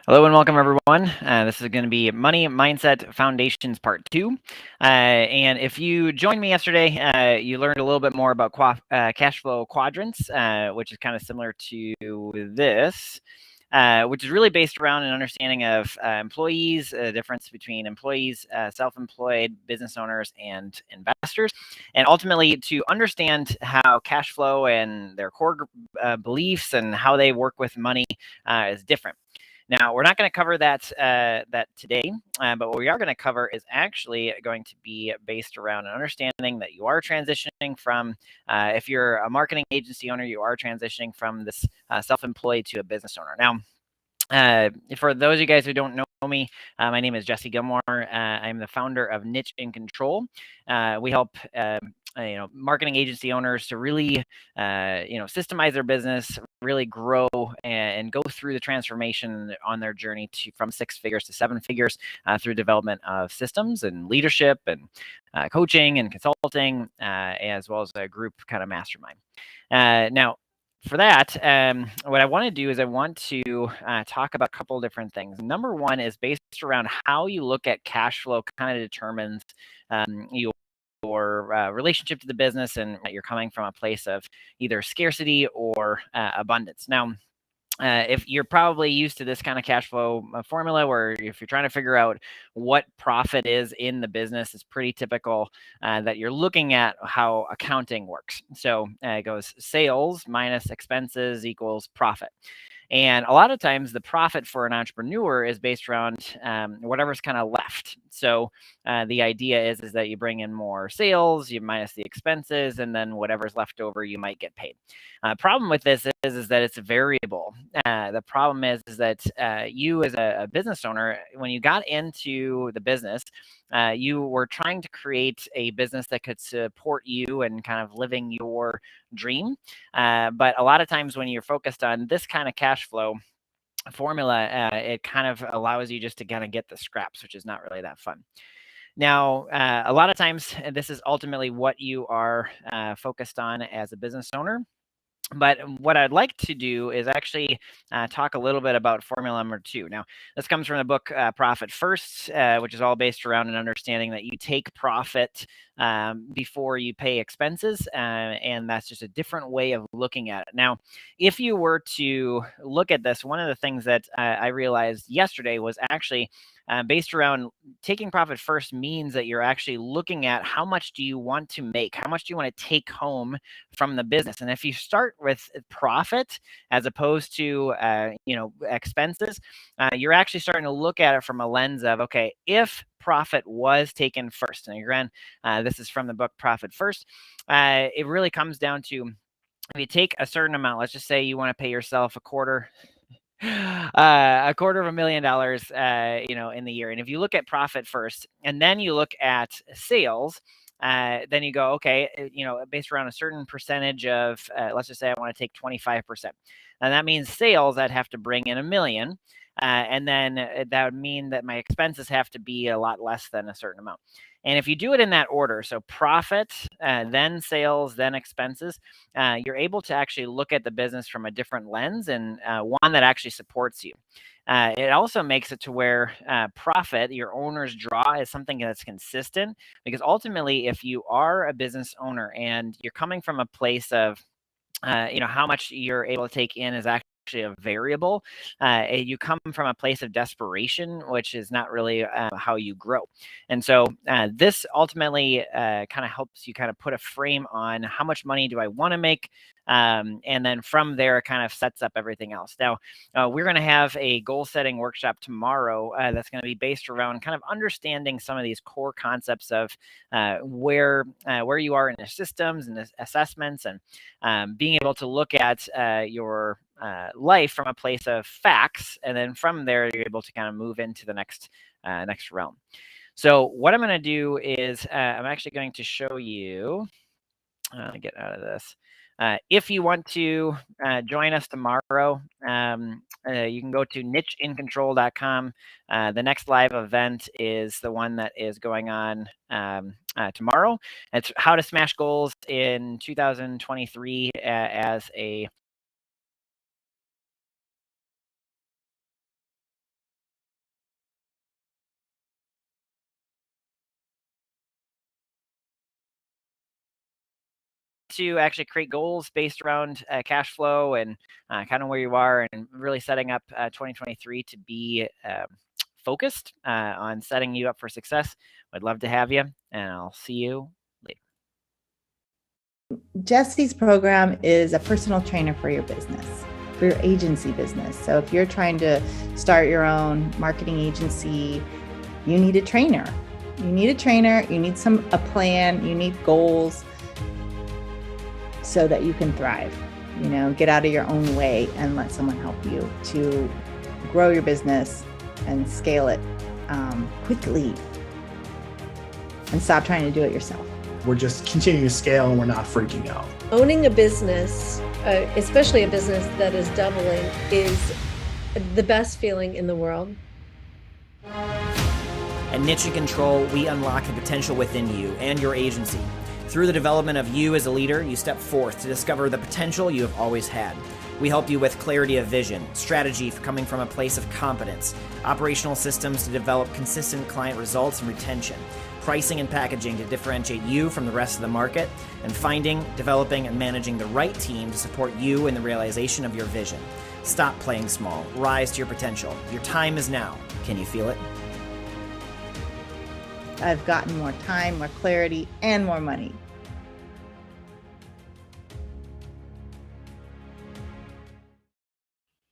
Hello and welcome, everyone. This is going to be Money Mindset Foundations Part 2. And if you joined me yesterday, you learned a little bit more about cash flow quadrants, which is kind of similar to this, which is really based around an understanding of employees, the difference between employees, self-employed, business owners, and investors. And ultimately, to understand how cash flow and their core beliefs and how they work with money is different. Now, we're not going to cover that today, but what we are going to cover is actually going to be based around an understanding that you are transitioning from, if you're a marketing agency owner, you are transitioning from this self-employed to a business owner. Now, for those of you guys who don't know me, my name is Jesse Gilmore. I'm the founder of Niche in Control. We help marketing agency owners to really systemize their business, really grow and go through the transformation on their journey from 6 figures to 7 figures through development of systems and leadership and coaching and consulting, as well as a group kind of mastermind. Now, for that, what I want to do is I want to talk about a couple of different things. Number one is based around how you look at cash flow kind of determines your relationship to the business, and you're coming from a place of either scarcity or abundance. Now, if you're probably used to this kind of cash flow formula, where if you're trying to figure out what profit is in the business, it's pretty typical that you're looking at how accounting works. So it goes sales minus expenses equals profit. And a lot of times the profit for an entrepreneur is based around whatever's kind of left. So the idea is that you bring in more sales, you minus the expenses, and then whatever's left over, you might get paid. Problem with this is that it's variable. The problem is that you as a business owner, when you got into the business, you were trying to create a business that could support you and kind of living your dream. But a lot of times when you're focused on this kind of cash flow formula, it kind of allows you just to kind of get the scraps, which is not really that fun. Now, a lot of times, this is ultimately what you are focused on as a business owner. But what I'd like to do is actually talk a little bit about formula number 2. Now, this comes from the book Profit First, which is all based around an understanding that you take profit before you pay expenses. And that's just a different way of looking at it. Now, if you were to look at this, one of the things that I realized yesterday was actually based around taking profit first means that you're actually looking at how much do you want to make? How much do you want to take home from the business? And if you start with profit as opposed to expenses, you're actually starting to look at it from a lens of, okay, if profit was taken first, and again, this is from the book Profit First, it really comes down to, if you take a certain amount, let's just say you want to pay yourself $250,000, in the year. And if you look at profit first, and then you look at sales, then you go, okay, based around a certain percentage of, let's just say I want to take 25%. And that means sales, I'd have to bring in $1 million. And then that would mean that my expenses have to be a lot less than a certain amount. And if you do it in that order, so profit, then sales, then expenses, you're able to actually look at the business from a different lens, and one that actually supports you. It also makes it to where profit, your owner's draw, is something that's consistent, because ultimately, if you are a business owner and you're coming from a place of how much you're able to take in is actually a variable. You come from a place of desperation, which is not really how you grow. And so this ultimately kind of helps you kind of put a frame on how much money do I want to make. And then from there, it kind of sets up everything else. Now, we're going to have a goal setting workshop tomorrow that's going to be based around kind of understanding some of these core concepts of where you are in the systems and the assessments, and being able to look at your life from a place of facts, and then from there you're able to kind of move into the next realm. So what I'm going to do is I'm actually going to show you get out of this. If you want to join us tomorrow, you can go to nicheincontrol.com. The next live event is the one that is going on tomorrow. It's how to smash goals in 2023 as a to actually create goals based around cash flow and kind of where you are, and really setting up 2023 to be focused on setting you up for success. I'd love to have you, and I'll see you later. Jesse's program is a personal trainer for your business, for your agency business. So if you're trying to start your own marketing agency, you need a trainer. You need a trainer, you need a plan, you need goals so that you can thrive. Get out of your own way and let someone help you to grow your business and scale it quickly, and stop trying to do it yourself. We're just continuing to scale and we're not freaking out. Owning a business, especially a business that is doubling, is the best feeling in the world. At Niche and Control, we unlock the potential within you and your agency. Through the development of you as a leader, you step forth to discover the potential you have always had. We help you with clarity of vision, strategy for coming from a place of competence, operational systems to develop consistent client results and retention, pricing and packaging to differentiate you from the rest of the market, and finding, developing, and managing the right team to support you in the realization of your vision. Stop playing small. Rise to your potential. Your time is now. Can you feel it? I've gotten more time, more clarity, and more money.